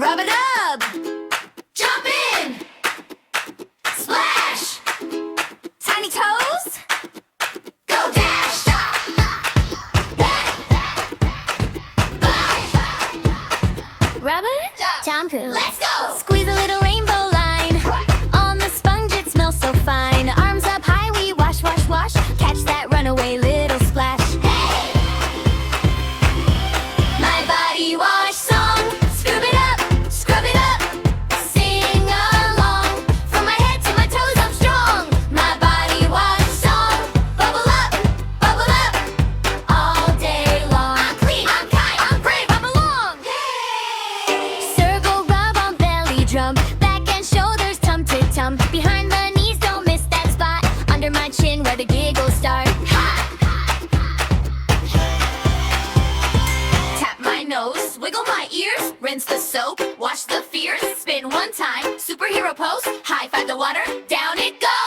Rub a dub, jump in, splash, tiny toes, go dash, rubber, shampoo, let's go, squeeze a little rainbow line, on the sponge it smells so fine, arms up high we wash, wash, wash, catch that runaway little splash. My body wash song, scrub it up, sing along, from my head to my toes I'm strong. My body wash song, bubble up, all day long. I'm clean, I'm kind, I'm brave, I'm along. Circle, rub on belly drum, back and shoulders, tum to tum, behind the knees, don't miss that spot, under my chin where the giggles start. Tap my nose, wiggle my ears, rinse the soap, wash the fears, spin one time, superhero pose, high five the water, down it goes.